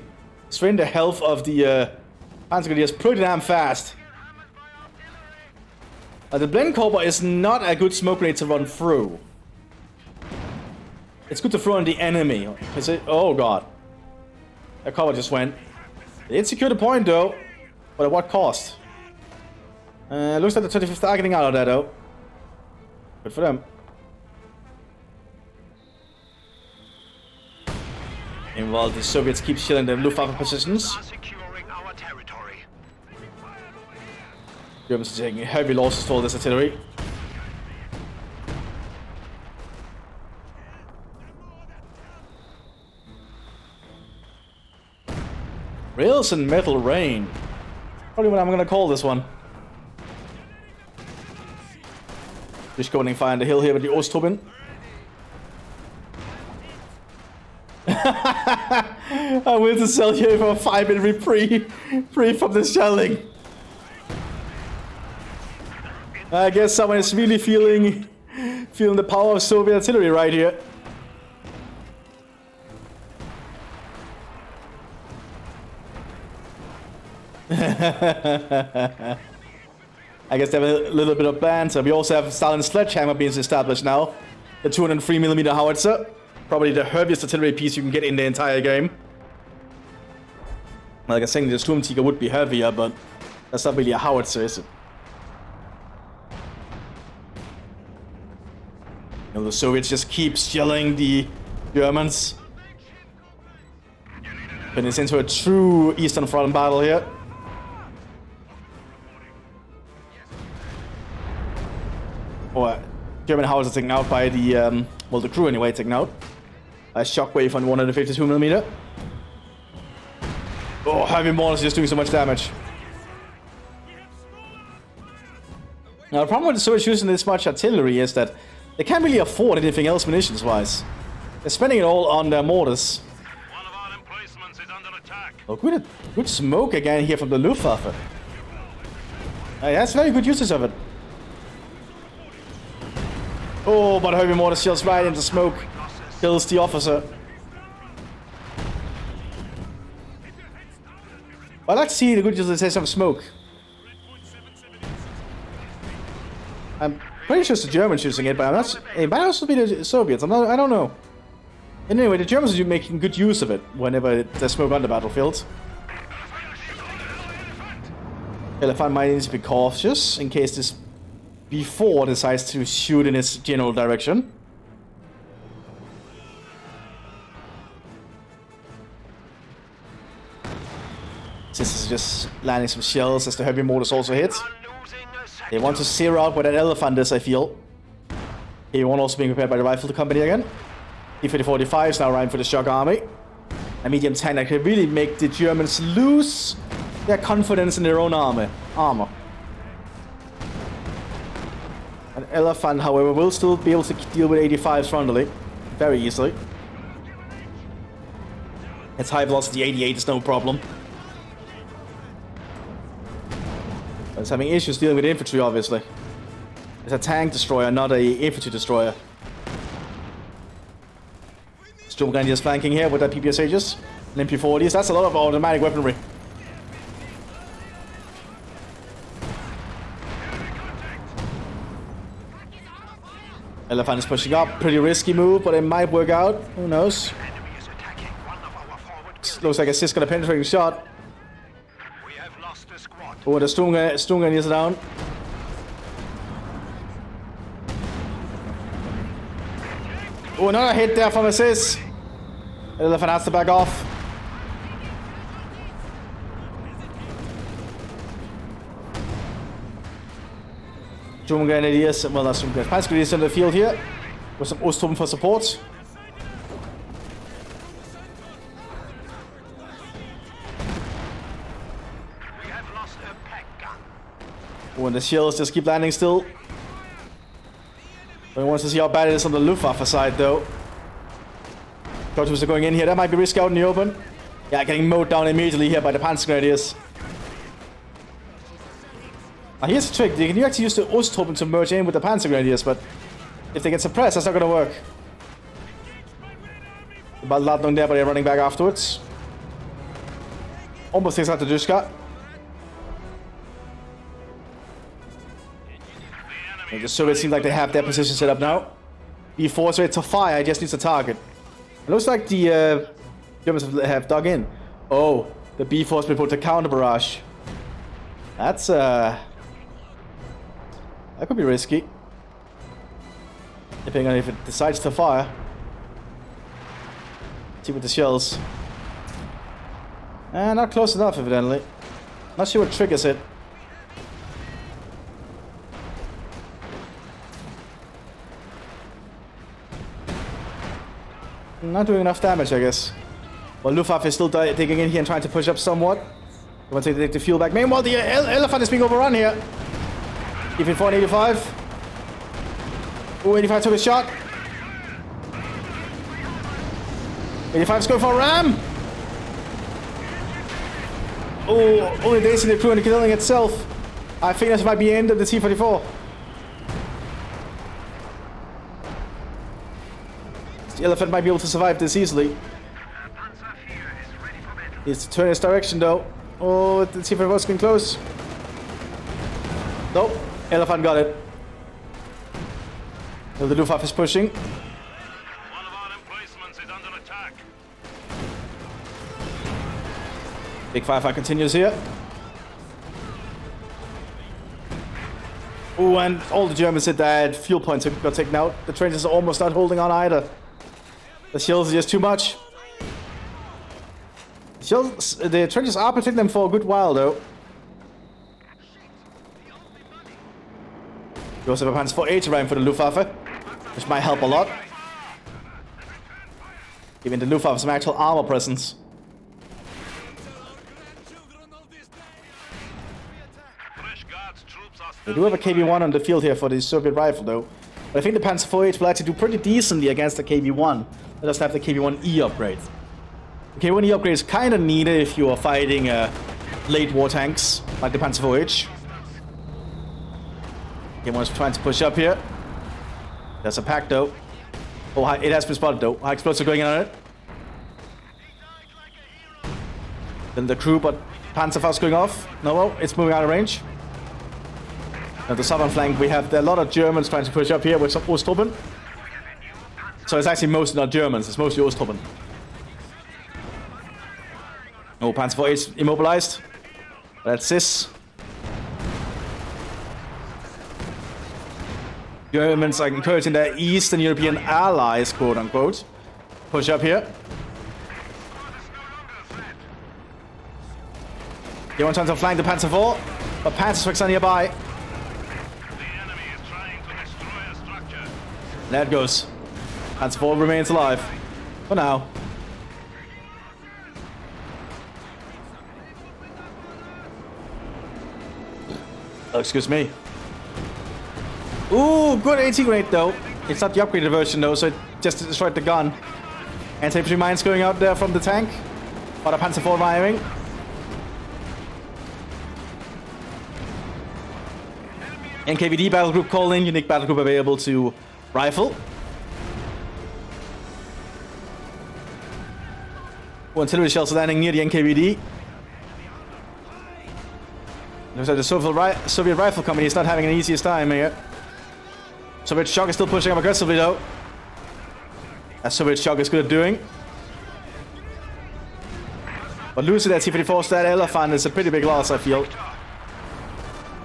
strain the health of the Panzergrenadier is pretty damn fast. The blend corber is not a good smoke grenade to run through. It's good to throw on the enemy. Oh god. That cover just went. They did secure the point though. But at what cost? Looks like the 25th are getting out of there though. Good for them. Meanwhile, the Soviets keep shelling their Luftwaffe positions. Germans are taking heavy losses to all this artillery. Rails and metal rain. Probably what I'm gonna call this one. Just going and find the hill here with the Ostturbin. I will to sell you for a 5-minute reprieve from the shelling. I guess someone is really feeling the power of Soviet artillery right here. I guess they have a little bit of banter. We also have Stalin's sledgehammer being established now. The 203mm howitzer. Probably the heaviest artillery piece you can get in the entire game. Like I was saying, the Sturmtiger would be heavier, but that's not really a howitzer, is it? You know, the Soviets just keep shelling the Germans. But it's into a true Eastern Front battle here. Or German howitzer taken out by the, well, the crew anyway, taken out. A shockwave on 152mm. Oh, heavy mortars just doing so much damage. Now, the problem with the Soviets using this much artillery is that they can't really afford anything else munitions-wise. They're spending it all on their mortars. One of our emplacements is under attack. Oh, good smoke again here from the Luftwaffe. That's very good usage of it. Oh, but heavy mortar shells right into smoke. Kills the officer. I'd like to see the good utilization of smoke. I'm pretty sure it's the Germans using it, but I'm not. It might also be the Soviets. I don't know. Anyway, the Germans are making good use of it whenever there's smoke on the battlefield. Elephant might need to be cautious in case this B4 decides to shoot in its general direction. This is just landing some shells as the heavy mortars also hit. They want to zero out where that elephant is, I feel. A1 also being prepared by the rifle company again. T-54 is now arriving for the shock army. A medium tank that can really make the Germans lose their confidence in their own armor. An elephant, however, will still be able to deal with 85s frontally very easily. Its high velocity 88 is no problem. But it's having issues dealing with infantry, obviously. It's a tank destroyer, not an infantry destroyer. Sturmgrenadiers flanking here with their PPSHs and MP40s. That's a lot of automatic weaponry. Elephant is pushing up. Pretty risky move, but it might work out. Who knows? Looks like a Cisco penetrating shot. We have lost a squad. Oh, the Stunga is down. Oh, another hit there from Mthis. Elephant has to back off. Sturmgrenadiers, well, not Sturmgrenadiers, Panzergrenadiers in the field here. With some Osttruppen for support. Oh, and the shields just keep landing still. But he wants to see how bad it is on the Luftwaffe side, though. Prototypes are going in here. That might be risky out in the open. Yeah, getting mowed down immediately here by the Panzergrenadiers. Now, here's the trick. You can actually use the Osttruppen to merge in with the Panzergrenadiers, but if they get suppressed, that's not going to work. About Ladung there, but they're running back afterwards. Almost takes out the Dushka. And the Soviets seem like they have their position set up now. B4 is ready to fire, it just needs a target. It looks like the Germans have dug in. Oh, the B4 has been put to counter barrage. That's that could be risky. Depending on if it decides to fire. See with the shells. Not close enough, evidently. Not sure what triggers it. Not doing enough damage, I guess. Well, Luftwaffe is still digging in here and trying to push up somewhat. They want to take the fuel back. Meanwhile, the Elephant is being overrun here. Even 4 and 85. Oh, 85 took a shot. 85 is going for a ram. Oh, only dazing the crew and killing itself. I think this might be the end of the T-44. The Elephant might be able to survive this easily. Needs to turn his direction though. Oh, the T-44 is getting close. Nope, Elephant got it. The Luftwaffe is pushing. One of our emplacements is under attack. Big firefight continues here. Oh, and all the Germans hit that fuel points got taken out. The trenches are almost not holding on either. The shields are just too much. The trenches are protecting them for a good while, though. We also have a Panzer 4 arriving for the Luftwaffe, which might help a lot. Giving the Luftwaffe some actual armor presence. They do have a KV-1 on the field here for the Soviet rifle, though. But I think the Panzer 4 will actually do pretty decently against the KV-1. It doesn't have the KV-1E upgrade. The KV-1E upgrade is kind of needed if you are fighting late war tanks, like the Panzer 4. KV-1 is trying to push up here. There's a pack, though. Oh, it has been spotted, though. High explosive going on it. Then the crew, but Panzerfaust going off. No, it's moving out of range. On the southern flank, we have a lot of Germans trying to push up here with some Osttruppen. So it's actually mostly not Germans, it's mostly Osttruppen. Oh, Panzer 4 is immobilized. That's this. Germans are encouraging their Eastern European allies, quote unquote, push up here. They want to flank the Panzer 4, but Panzerschrecks are nearby. There it goes. Panzer 4 remains alive. For now. Oh, excuse me. Ooh, good AT grenade though. It's not the upgraded version though, so it just destroyed the gun. Anti-infantry mines going out there from the tank. But a Panzer 4 arriving. NKVD battle group called in, unique battle group available to rifle. Artillery shells landing near the NKVD. Looks like the Soviet Rifle Company is not having an easiest time here. Soviet Shock is still pushing up aggressively though. As Soviet Shock is good at doing. But losing that T-54 stat Elephant is a pretty big loss, I feel.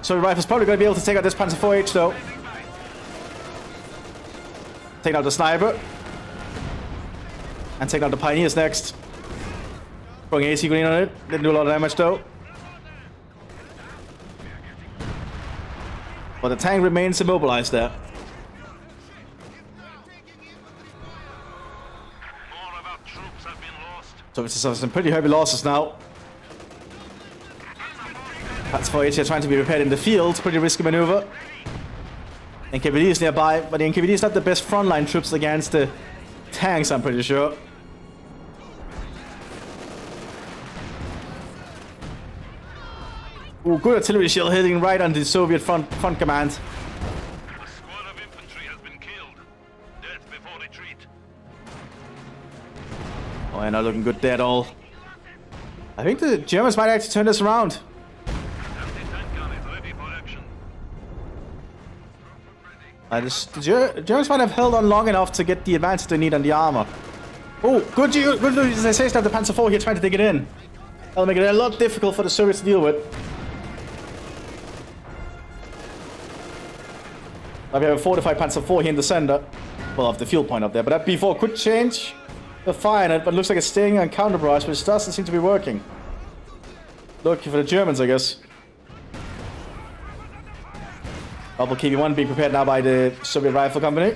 So the rifle's probably going to be able to take out this Panzer 4H though. Take out the sniper. And take out the Pioneers next. Throwing AC green on it. Didn't do a lot of damage though. But the tank remains immobilized there. So it's some pretty heavy losses now. That's for HA trying to be repaired in the field. Pretty risky maneuver. NKVD is nearby, but the NKVD is not the best frontline troops against the tanks, I'm pretty sure. Ooh, good artillery shell hitting right on the Soviet front command. A squad of infantry has been killed. Death before retreat. Oh, yeah, not looking good there at all. I think the Germans might actually turn this around. Anti-tank gun is ready for action. The Germans might have held on long enough to get the advantage they need on the armor. Oh, good utilization of the Panzer IV here trying to dig it in. That'll make it a lot difficult for the Soviets to deal with. Now we have a fortified Panzer IV here in the center. Well, of the field point up there. But that B4 could change the fire in it, but it looks like it's staying on counter barrage, which doesn't seem to be working. Looking for the Germans, I guess. Double KV-1 being prepared now by the Soviet Rifle Company.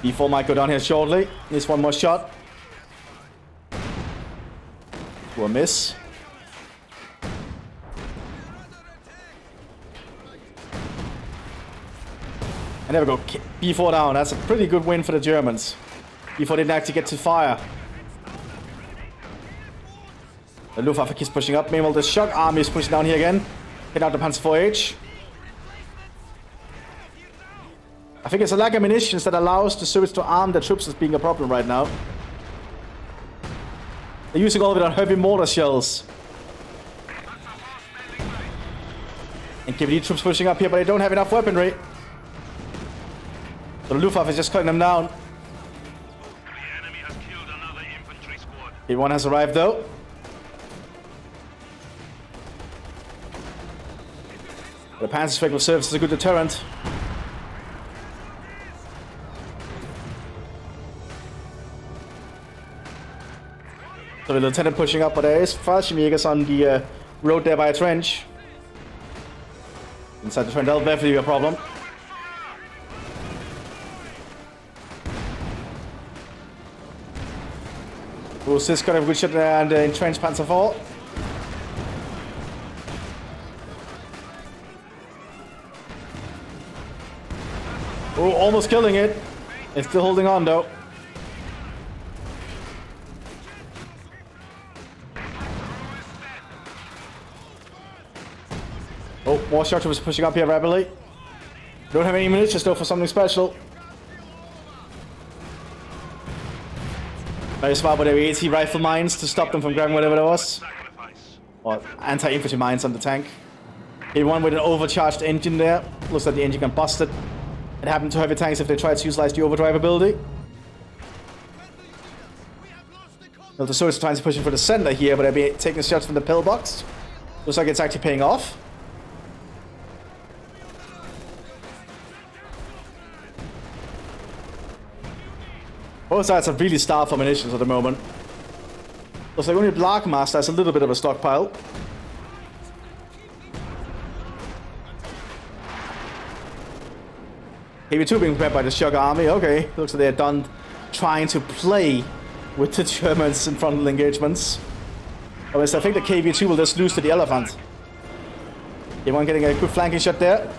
B4 might go down here shortly. Needs one more shot. To a miss. And there we go. B4 down. That's a pretty good win for the Germans. B4 didn't actually get to fire. The Luftwaffe keeps pushing up. Meanwhile, the shock army is pushing down here again. Hit out the Panzer 4H. I think it's a lack of munitions that allows the Soviets to arm their troops as being a problem right now. They're using all of it on heavy mortar shells. And KVD troops pushing up here, but they don't have enough weaponry. So the Luftwaffe is just cutting them down. The enemy has killed another infantry squad. K1 has arrived though. The Panzer will serve as a good deterrent. So the lieutenant pushing up, but there is Fallschirmjägers on the road there by a trench. Inside the trench, that'll definitely be a problem. Oh, Sis got a good shot there and entrenched Panzer IV. Oh, almost killing it. It's still holding on though. Oh, more structure pushing up here rapidly. Don't have any munitions though for something special. Very smart with the AT rifle mines to stop them from grabbing whatever there was. Or anti-infantry mines on the tank. One with an overcharged engine there. Looks like the engine got busted. It happened to heavy tanks if they tried to utilize the overdrive ability. Well, the Soviets are trying to push in for the center here, but they'll be taking shots from the pillbox. Looks like it's actually paying off. Both sides are really starved for munitions at the moment. Looks like only Blackmaster has a little bit of a stockpile. KV-2 being prepared by the Shock Army. Okay, looks like they're done trying to play with the Germans in frontal engagements. Otherwise, I think the KV-2 will just lose to the Elephant. K1 getting a good flanking shot there.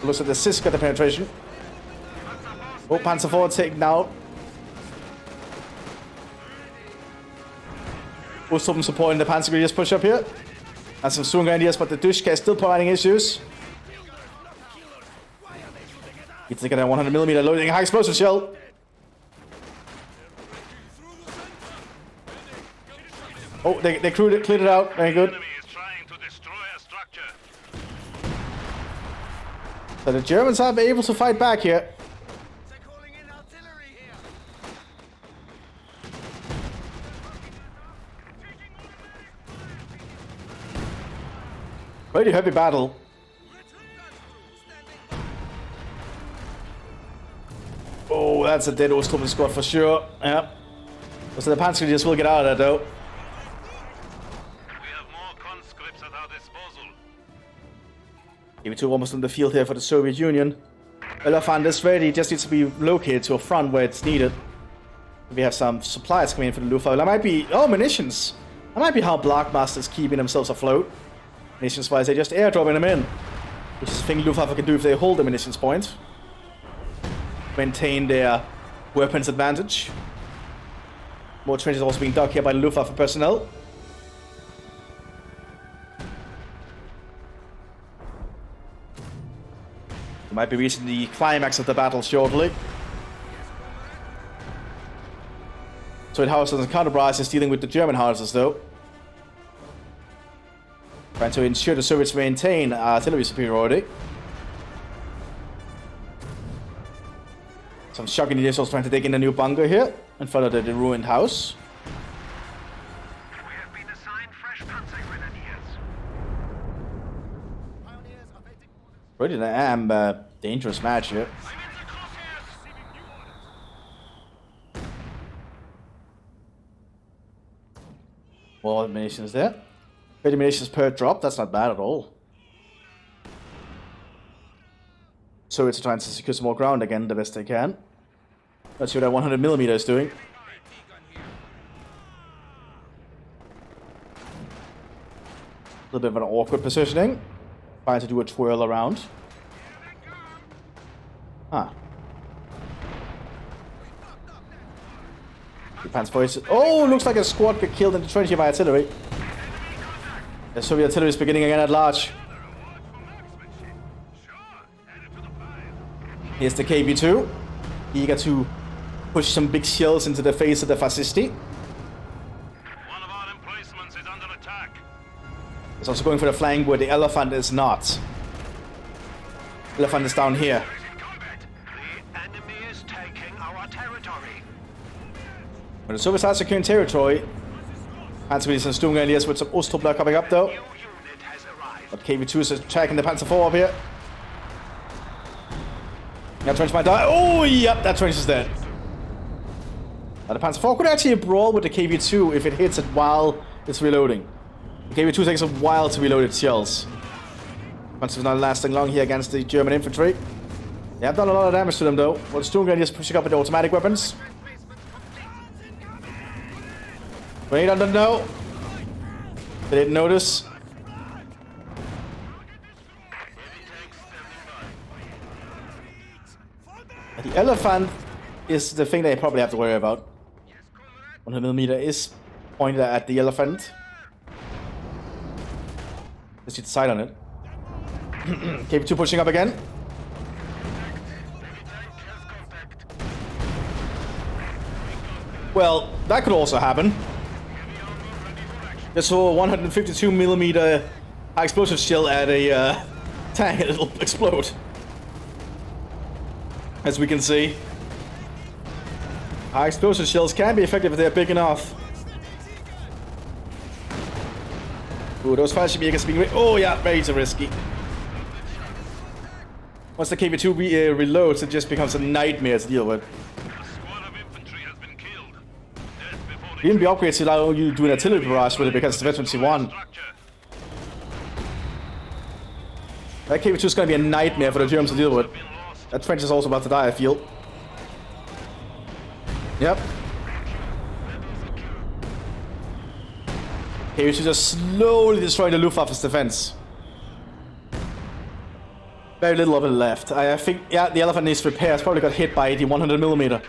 Looks like the Sis got the penetration. Oh, Panzer IV taken out. Some support in the Panzer Grenadiers push up here. And some Sturm Grenadiers, but the Dushka is still providing issues. He's taking a 100mm loading a high explosive shell. Oh, they cleared it out. Very good. So the Germans are able to fight back here. Pretty heavy battle. Oh, that's a dead Ostrom squad for sure. Yeah. So the Panzergrenadiers will get out of that though. We have more conscripts at our disposal. KV2 almost on the field here for the Soviet Union. Elephant is ready, just needs to be located to a front where it's needed. We have some supplies coming in for the Luftwaffe. That might be... Oh, munitions! That might be how Blockmaster's keeping themselves afloat. Munitions-wise, they just airdropping them in. Which is the thing Luftwaffe can do if they hold the munitions point. Maintain their weapons advantage. More trenches also being dug here by the Luftwaffe personnel. We might be reaching the climax of the battle shortly. So it houses and counterbarrage is dealing with the German houses though. Trying to ensure the Soviets maintain artillery superiority. Some shocking idiots also trying to dig in a new bunker here in front of the ruined house. We have been assigned fresh panzer grenadiers. Pretty damn dangerous match here. I'm in the crosshairs. Receiving new orders. More munitions there. 30 munitions per drop, that's not bad at all. So it's trying to secure some more ground again, the best they can. Let's see what that 100mm is doing. A little bit of an awkward positioning. Trying to do a twirl around. Huh. Defense voice. Oh, looks like a squad got killed in the trench here by artillery. The Soviet artillery is beginning again at large. Here's the KV2. Eager to push some big shells into the face of the fascisti. One of our emplacements is under attack. It's also going for the flank where the Elephant is not. Elephant is down here. In combat. The enemy is taking our territory. When the Soviets are securing territory, Panzergrenadiers and Sturmgrenadiers with some Osttruppler coming up though. New unit has arrived. But KV2 is attacking the Panzer IV up here. That trench might die. Oh, yep, that trench is dead. Now the Panzer IV could actually brawl with the KV2 if it hits it while it's reloading. The KV2 takes a while to reload its shells. Panzer's not lasting long here against the German infantry. They have done a lot of damage to them though. Well, the Sturmgrenadiers pushing up with the automatic weapons. Grenade under no. They didn't notice. The Elephant is the thing they probably have to worry about. 100mm is pointed at the Elephant. Let's see the sight on it. KV2 pushing up again. Well, that could also happen. Just saw a 152mm high explosive shell at a tank and it'll explode. As we can see. High explosive shells can be effective if they're big enough. Ooh, those Fallschirmjägers being oh yeah, very too risky. Once the KV2 reloads, it just becomes a nightmare to deal with. A squad of infantry has been killed. Death before the Even the upgrades allow you to do an artillery barrage with it because it's veteran C1. structure. That KV2 is going to be a nightmare for the Germans to deal with. Been lost. That trench is also about to die, I feel. Yep. KV2 just slowly destroying the Luftwaffe's defense. Very little of it left. I think, yeah, the Elephant needs repairs. Probably got hit by the 100mm.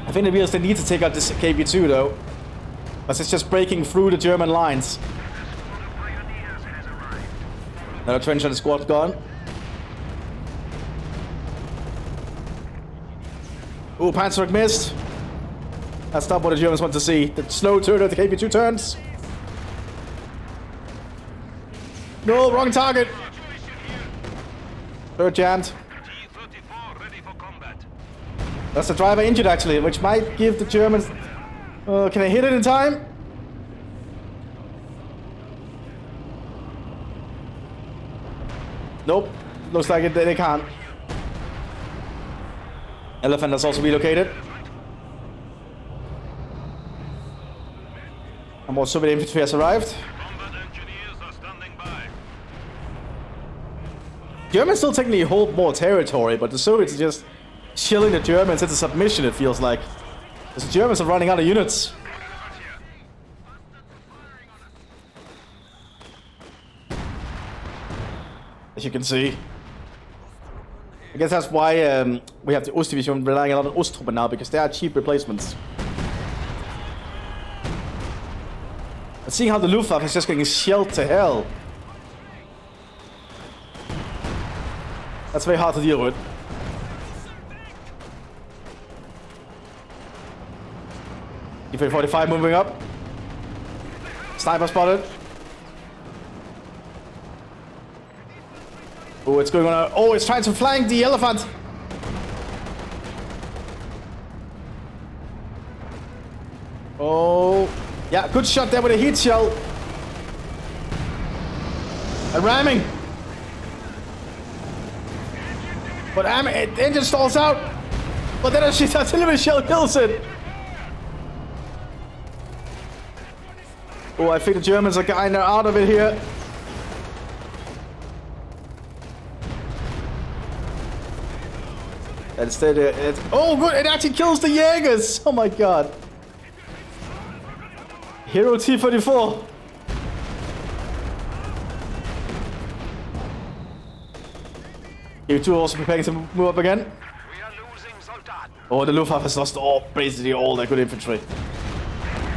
I think the Reals, they need to take out this KV2 though. Because it's just breaking through the German lines. Another trench on the squad gone. Ooh, Panzerwerk missed. That's not what the Germans want to see. The slow turn of the KV2 turns. No, wrong target. Third jammed. T-34 ready for combat. That's the driver injured actually, which might give the Germans... can they hit it in time? Nope. Looks like it, they can't. Elephant has also relocated. And more Soviet infantry has arrived. Combat engineers are standing by. Germans still technically hold more territory, but the Soviets are just chilling the Germans into submission, it feels like. Because the Germans are running out of units. As you can see. I guess that's why we have the Ostdivision relying a lot on Osttruppen now, because they are cheap replacements. But seeing how the Luftwaffe is just getting shelled to hell. That's very hard to deal with. E-45 moving up. Sniper spotted. Oh, it's going on. Oh, it's trying to flank the elephant. Oh, yeah, good shot there with a heat shell. And ramming. But engine stalls out. But then a shit artillery shell kills it. Oh, I think the Germans are kind of out of it here. Instead, oh, good! It actually kills the Jaegers! Oh my god. Hero T-34. U2 also preparing to move up again. We are losing Soldaten. Oh, the Luftwaffe has lost basically all their good infantry.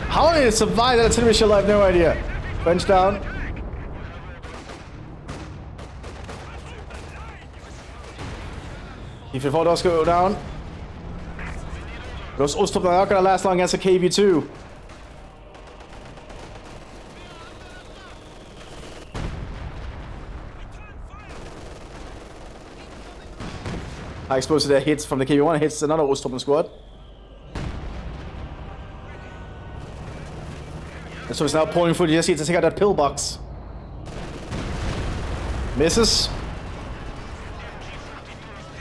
How did it survive that artillery shell? I have no idea. French down. T-34 does go down. Those Ostruppen are not gonna last long against a KV-2. High explosive there hits from the KV-1, hits another Ostruppen squad. And so it's now pouring through the SE to take out that pillbox. Misses.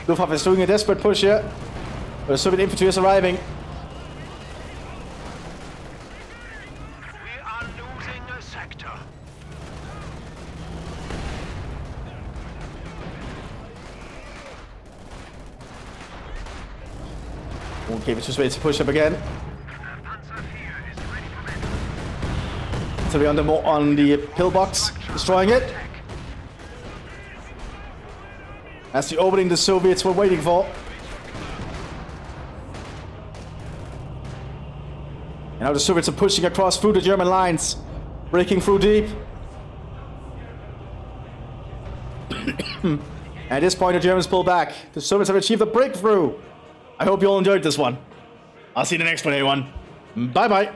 Luftwaffe is doing a desperate push here. The Soviet infantry is arriving. We are losing a sector. Okay, it's just ready to push up again. So we're on the pillbox, destroying it. That's the opening the Soviets were waiting for. And now the Soviets are pushing across through the German lines, breaking through deep. At this point, the Germans pull back. The Soviets have achieved a breakthrough. I hope you all enjoyed this one. I'll see you in the next one, everyone. Bye-bye.